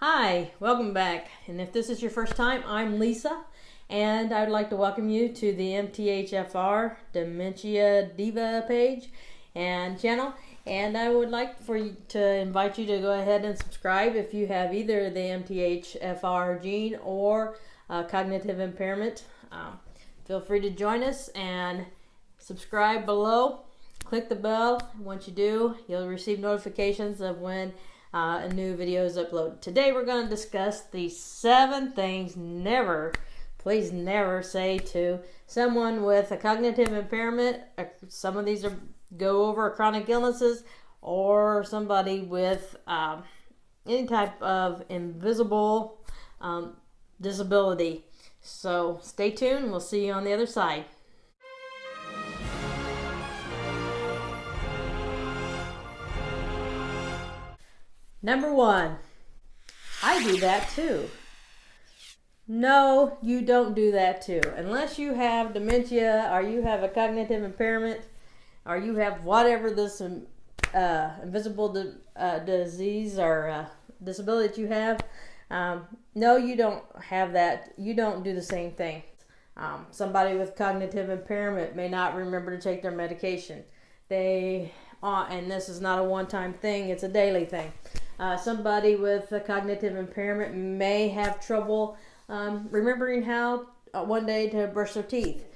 Hi, welcome back. And if this is your first time, I'm Lisa, and I'd like to welcome you to the MTHFR Dementia Diva page and channel. And I would like to invite you to go ahead and subscribe if you have either the MTHFR gene or cognitive impairment. Feel free to join us and subscribe below. Click the bell. Once you do, you'll receive notifications of when a new video is uploaded. Today we're going to discuss the 7 things please never say to someone with a cognitive impairment. Some of these go over chronic illnesses or somebody with any type of invisible disability. So stay tuned. We'll see you on the other side. Number 1, I do that too. No, you don't do that too. Unless you have dementia or you have a cognitive impairment or you have whatever this invisible disease or disability that you have, no, you don't have that. You don't do the same thing. Somebody with cognitive impairment may not remember to take their medication. And this is not a one-time thing, it's a daily thing. Somebody with a cognitive impairment may have trouble remembering how one day to brush their teeth.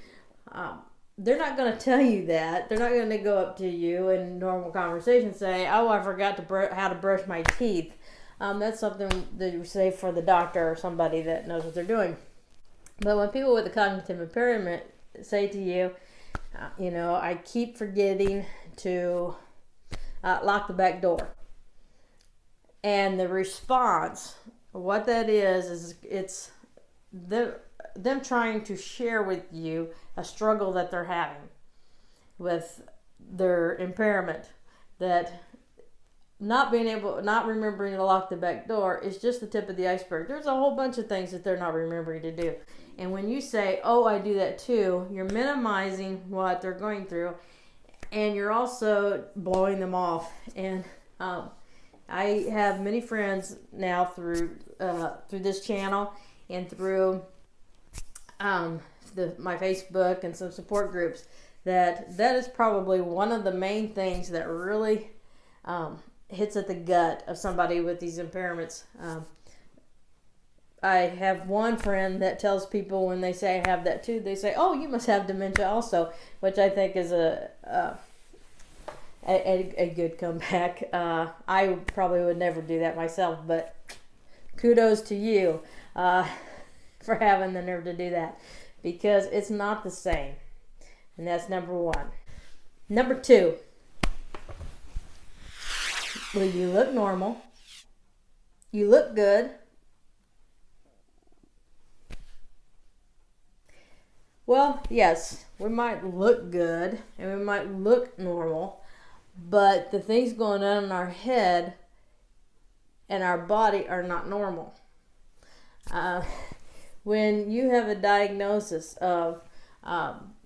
They're not going to tell you that. They're not going to go up to you in normal conversation and say, "Oh, I forgot how to brush my teeth." That's something that you say for the doctor or somebody that knows what they're doing. But when people with a cognitive impairment say to you, I keep forgetting to lock the back door. And the response, what that is it's them trying to share with you a struggle that they're having with their impairment. That not remembering to lock the back door is just the tip of the iceberg. There's a whole bunch of things that they're not remembering to do. And when you say, "Oh, I do that too," you're minimizing what they're going through, and you're also blowing them off. And I have many friends now through this channel and through my Facebook and some support groups that is probably one of the main things that really hits at the gut of somebody with these impairments. I have one friend that tells people when they say I have that too, they say, "Oh, you must have dementia also," which I think is a good comeback. I probably would never do that myself, but kudos to you for having the nerve to do that, because it's not the same. And that's number 1. Number 2, well, you look normal. You look good. Well, yes, we might look good and we might look normal, but the things going on in our head and our body are not normal. When you have a diagnosis of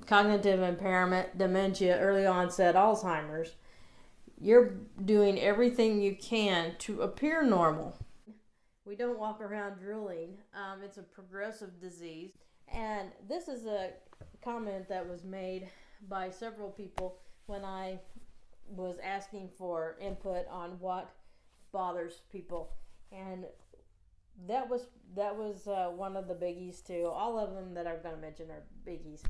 cognitive impairment, dementia, early onset Alzheimer's, you're doing everything you can to appear normal. We don't walk around drooling. It's a progressive disease. And this is a comment that was made by several people when I was asking for input on what bothers people, and that was one of the biggies too. All of them that I'm going to mention are biggies,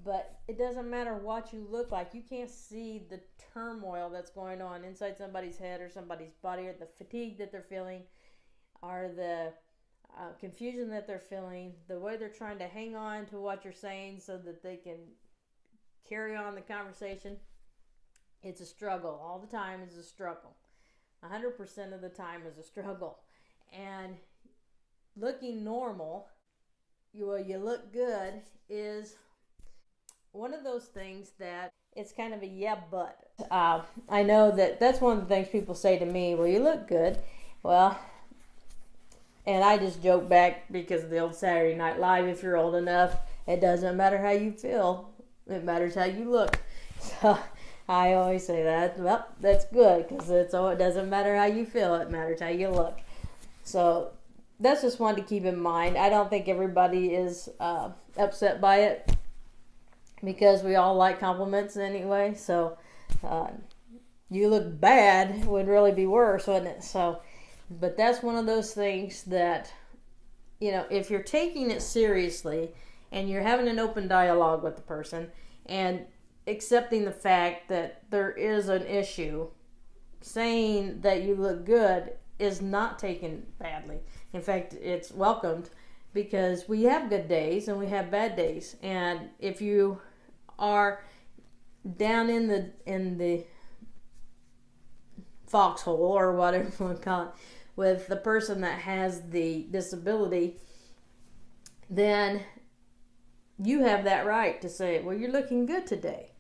but it doesn't matter what you look like. You can't see the turmoil that's going on inside somebody's head or somebody's body, or the fatigue that they're feeling, or the confusion that they're feeling, the way they're trying to hang on to what you're saying so that they can carry on the conversation. It's a struggle. All the time is a struggle. 100% of the time is a struggle. And looking normal, you look good, is one of those things that it's kind of a yeah, but. I know that's one of the things people say to me, "Well, you look good." Well, and I just joke back because of the old Saturday Night Live, if you're old enough, it doesn't matter how you feel. It matters how you look. So I always say that. Well, that's good, because it doesn't matter how you feel. It matters how you look. So that's just one to keep in mind. I don't think everybody is upset by it because we all like compliments anyway. So you look bad would really be worse, wouldn't it? So, but that's one of those things that, if you're taking it seriously and you're having an open dialogue with the person and accepting the fact that there is an issue, saying that you look good is not taken badly. In fact, it's welcomed because we have good days and we have bad days. And if you are down in the foxhole or whatever you want to call it with the person that has the disability, then you have that right to say, well, you're looking good today,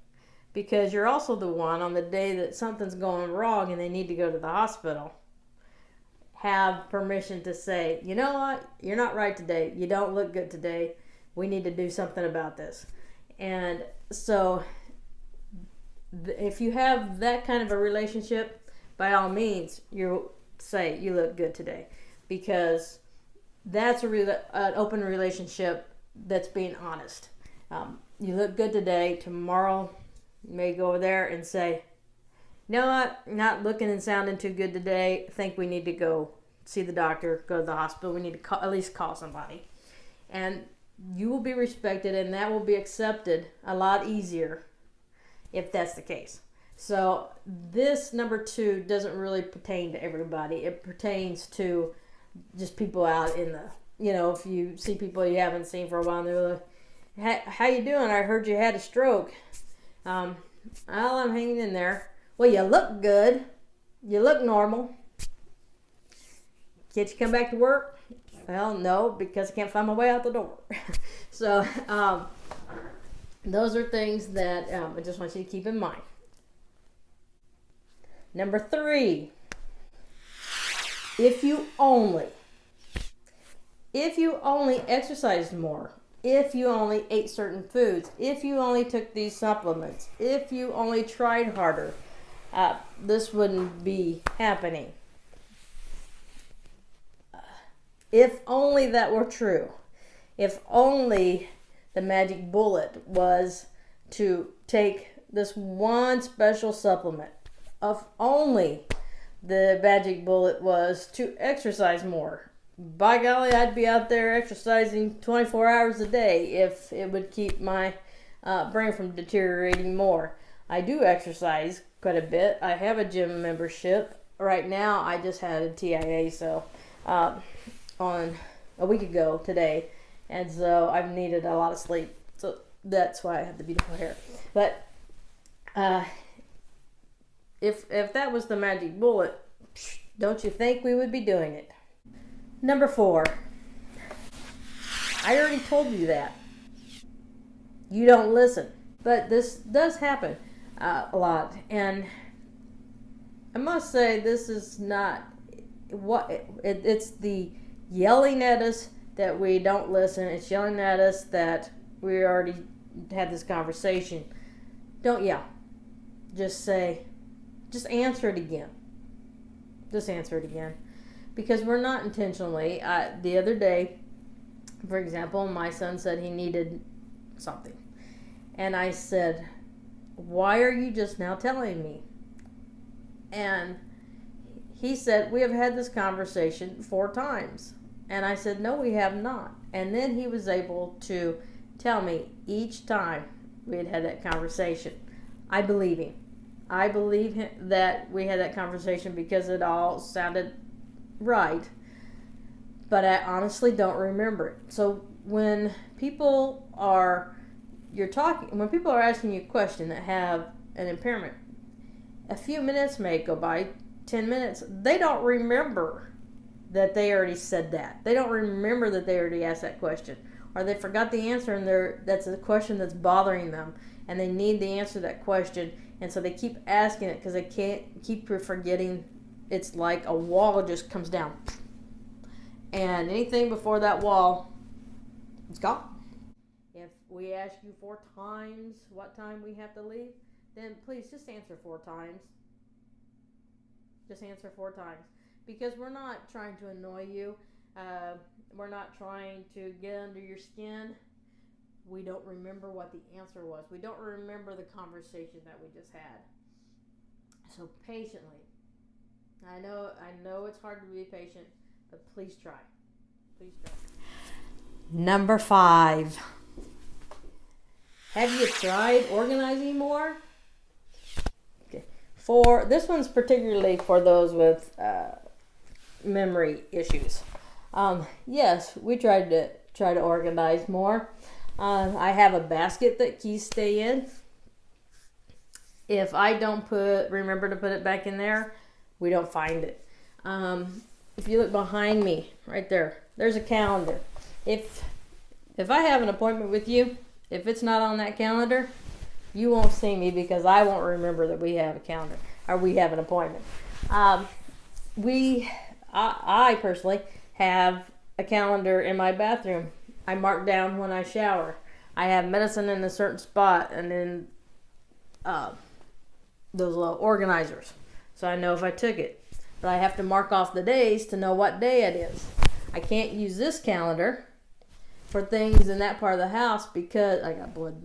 because you're also the one on the day that something's going wrong and they need to go to the hospital, have permission to say, you know what, you're not right today, you don't look good today, we need to do something about this. And so if you have that kind of a relationship, by all means, you say you look good today, because that's an open relationship that's being honest. You look good today. Tomorrow you may go over there and say, you know what, not looking and sounding too good today, I think we need to go see the doctor, go to the hospital, we need to at least call somebody. And you will be respected, and that will be accepted a lot easier if that's the case. So this number 2 doesn't really pertain to everybody. It pertains to just people out in the, if you see people you haven't seen for a while and they're like, how you doing? I heard you had a stroke. Well, I'm hanging in there. Well, you look good. You look normal. Can't you come back to work? Well, no, because I can't find my way out the door. So those are things that I just want you to keep in mind. Number 3, if you only exercised more, if you only ate certain foods, if you only took these supplements, if you only tried harder, this wouldn't be happening. If only that were true. If only the magic bullet was to take this one special supplement. If only the magic bullet was to exercise more. By golly, I'd be out there exercising 24 hours a day if it would keep my brain from deteriorating more. I do exercise quite a bit. I have a gym membership. Right now, I just had a TIA, so on a week ago today, and so I've needed a lot of sleep. So that's why I have the beautiful hair. But if that was the magic bullet, don't you think we would be doing it? Number 4, I already told you that. You don't listen. But this does happen a lot. And I must say, this is not what it's the yelling at us that we don't listen. It's yelling at us that we already had this conversation. Don't yell. Just answer it again. Just answer it again. Because we're not intentionally. The other day, for example, my son said he needed something. And I said, why are you just now telling me? And he said, we have had this conversation 4 times. And I said, no, we have not. And then he was able to tell me each time we had that conversation. I believe him. I believe that we had that conversation because it all sounded right. But I honestly don't remember it. So when people are asking you a question that have an impairment, a few minutes may go by, 10 minutes, they don't remember that they already said that. They don't remember that they already asked that question. Or they forgot the answer and that's a question that's bothering them. And they need the answer to that question. And so they keep asking it because they can't keep forgetting. It's like a wall just comes down. And anything before that wall, it's gone. If we ask you 4 times what time we have to leave, then please just answer 4 times. Just answer 4 times. Because we're not trying to annoy you. We're not trying to get under your skin. We don't remember what the answer was. We don't remember the conversation that we just had. So patiently. I know it's hard to be patient, but please try. Please try. Number 5. Have you tried organizing more? Okay. This one's particularly for those with memory issues. Yes, we try to organize more. I have a basket that keys stay in. If I don't remember to put it back in there, we don't find it. If you look behind me, right there's a calendar. If I have an appointment with you, if it's not on that calendar, you won't see me because I won't remember that we have a calendar or we have an appointment. I personally have a calendar in my bathroom. I mark down when I shower. I have medicine in a certain spot, and then those little organizers, so I know if I took it. But I have to mark off the days to know what day it is. I can't use this calendar for things in that part of the house because I got blood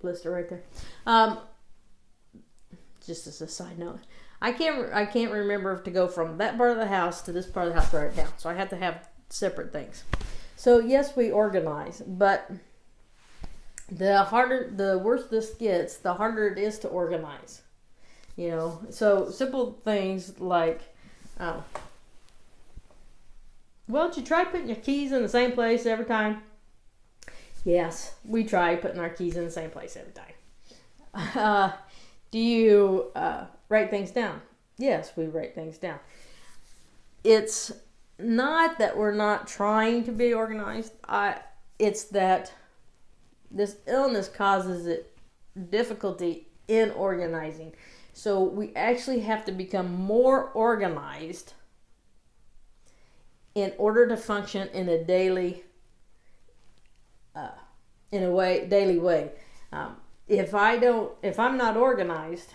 blister right there. Just as a side note, I can't remember to go from that part of the house to this part of the house right now. So I have to have separate things. So yes, we organize, but the worse this gets, the harder it is to organize. So simple things like, well, don't you try putting your keys in the same place every time? Yes, we try putting our keys in the same place every time. Do you write things down? Yes, we write things down. It's not that we're not trying to be organized. It's that this illness causes it difficulty in organizing. So we actually have to become more organized in order to function in a daily way. If I'm not organized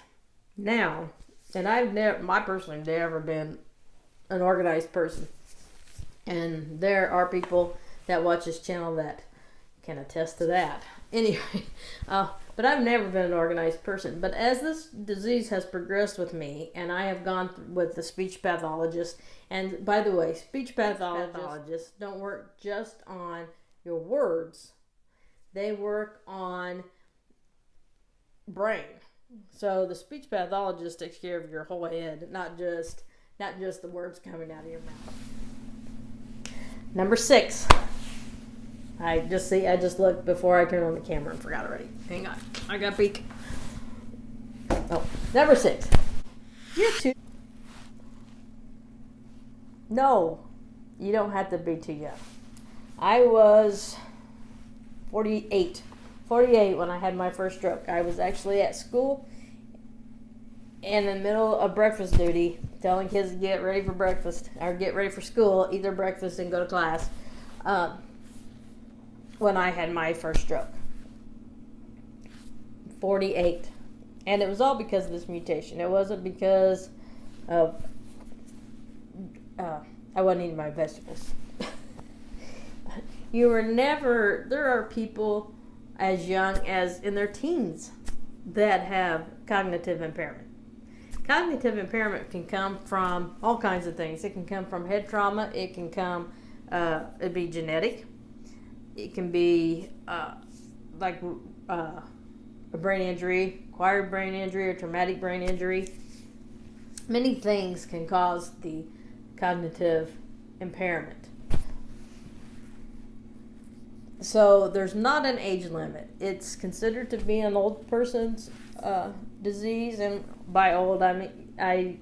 now, and I personally never been an organized person, and there are people that watch this channel that can attest to that. Anyway, but I've never been an organized person. But as this disease has progressed with me, and I have gone with the speech pathologist, and by the way, speech pathologists don't work just on your words. They work on brain. So the speech pathologist takes care of your whole head, not just the words coming out of your mouth. Number 6. I just looked before I turned on the camera and forgot already. Hang on. I got a peek. Oh, number 6. You're too... No, you don't have to be too young. I was 48 when I had my first stroke. I was actually at school in the middle of breakfast duty, telling kids to get ready for breakfast, or get ready for school, eat their breakfast and go to class, when I had my first stroke. 48. And it was all because of this mutation. It wasn't because of I wasn't eating my vegetables. There are people as young as in their teens that have cognitive impairment. Cognitive impairment can come from all kinds of things. It can come from head trauma. It can come, it'd be genetic. It can be like a brain injury, acquired brain injury, or traumatic brain injury. Many things can cause the cognitive impairment. So there's not an age limit. It's considered to be an old person's disease, and by old I mean, I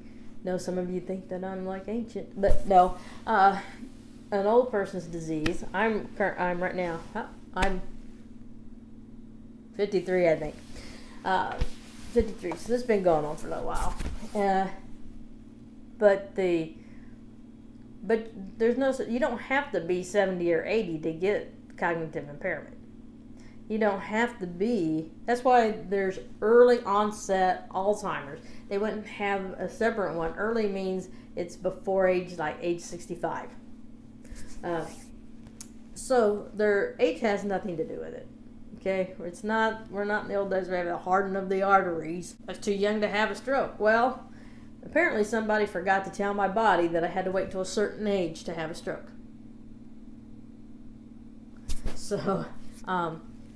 know some of you think that I'm like ancient, but no, an old person's disease. I'm right now. I'm 53, I think. 53. So this has been going on for a little while. But there's no. You don't have to be 70 or 80 to get cognitive impairment. You don't have to be. That's why there's early onset Alzheimer's. They wouldn't have a separate one. Early means it's before age 65. So their age has nothing to do with it. Okay, it's not. We're not in the old days where we have a hardening of the arteries. I was too young to have a stroke. Well, apparently somebody forgot to tell my body that I had to wait till a certain age to have a stroke. So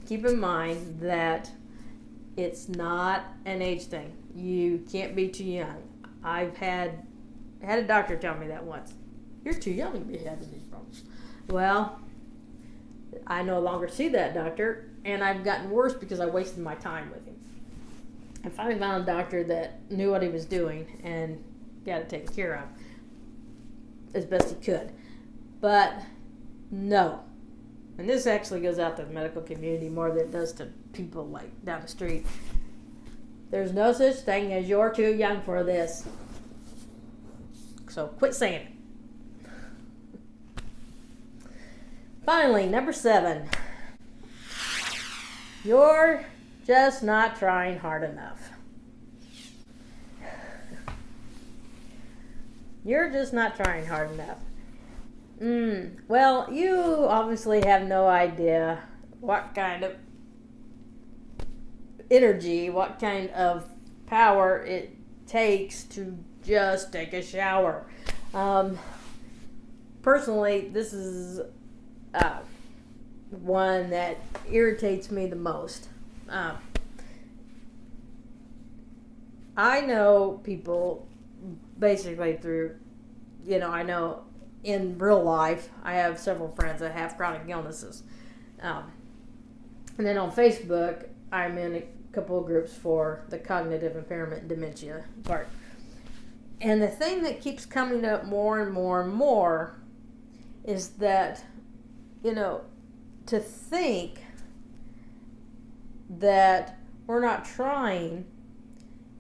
keep in mind that it's not an age thing. You can't be too young. I've had a doctor tell me that once. You're too young to be having these problems. Well, I no longer see that doctor, and I've gotten worse because I wasted my time with him. I finally found a doctor that knew what he was doing and got it taken care of as best he could. But no. And this actually goes out to the medical community more than it does to people like down the street. There's no such thing as you're too young for this. So quit saying it. Finally, number 7. You're just not trying hard enough. You're just not trying hard enough. Well, you obviously have no idea what kind of energy, what kind of power it takes to just take a shower. Personally, this is one that irritates me the most. I know people basically through, I know in real life, I have several friends that have chronic illnesses. And then on Facebook, I'm in a couple of groups for the cognitive impairment and dementia part. And the thing that keeps coming up more and more and more is that, to think that we're not trying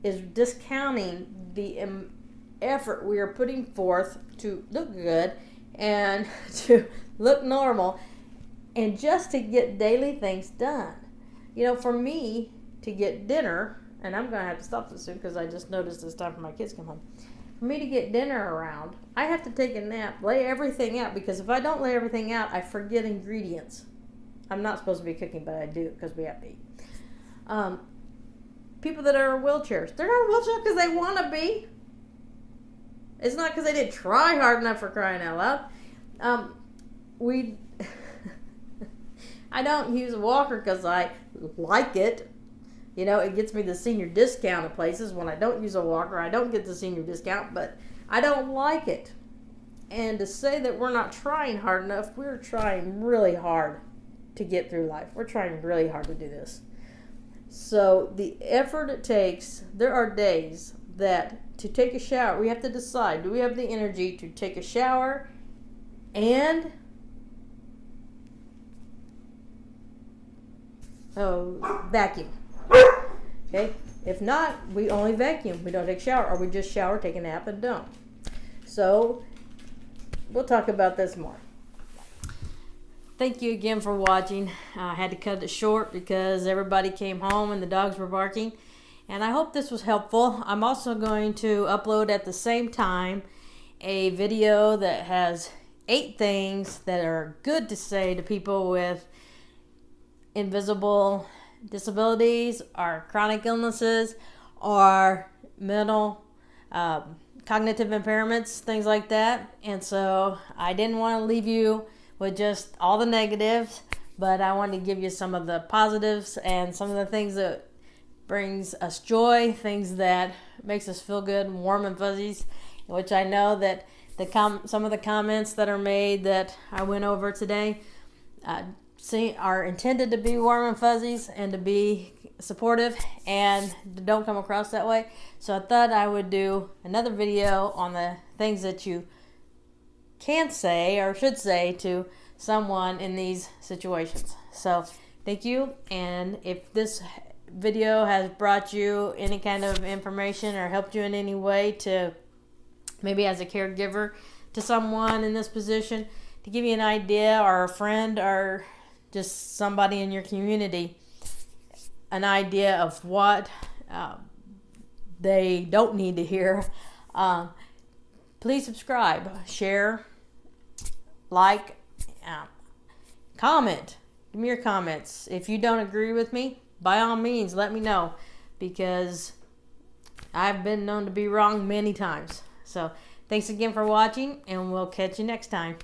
is discounting the effort we are putting forth to look good and to look normal and just to get daily things done. For me to get dinner, and I'm going to have to stop this soon because I just noticed it's time for my kids to come home. For me to get dinner around, I have to take a nap, lay everything out, because if I don't lay everything out, I forget ingredients. I'm not supposed to be cooking, but I do because we have to eat. People that are in wheelchairs, they're not in a wheelchair because they want to be. It's not because they didn't try hard enough, for crying out loud. I don't use a walker because I like it. It gets me the senior discount at places. When I don't use a walker, I don't get the senior discount, but I don't like it. And to say that we're not trying hard enough, we're trying really hard to get through life. We're trying really hard to do this. So the effort it takes, there are days that to take a shower, we have to decide, do we have the energy to take a shower and vacuum? Okay, if not, we only vacuum. We don't take a shower, or we just shower, take a nap, and don't. So we'll talk about this more. Thank you again for watching. I had to cut it short because everybody came home and the dogs were barking. And I hope this was helpful. I'm also going to upload at the same time a video that has 8 things that are good to say to people with invisible disabilities or chronic illnesses or mental cognitive impairments, things like that. And so I didn't want to leave you with just all the negatives, but I wanted to give you some of the positives and some of the things that brings us joy, things that makes us feel good and warm and fuzzies, which I know that some of the comments that are made that I went over today are intended to be warm and fuzzies and to be supportive, and don't come across that way. So I thought I would do another video on the things that you can say or should say to someone in these situations. So thank you, and if this video has brought you any kind of information or helped you in any way to maybe as a caregiver to someone in this position, to give you an idea, or a friend, or just somebody in your community an idea of what they don't need to hear, please subscribe, share, like, comment. Give me your comments. If you don't agree with me, by all means, let me know, because I've been known to be wrong many times. So thanks again for watching, and we'll catch you next time.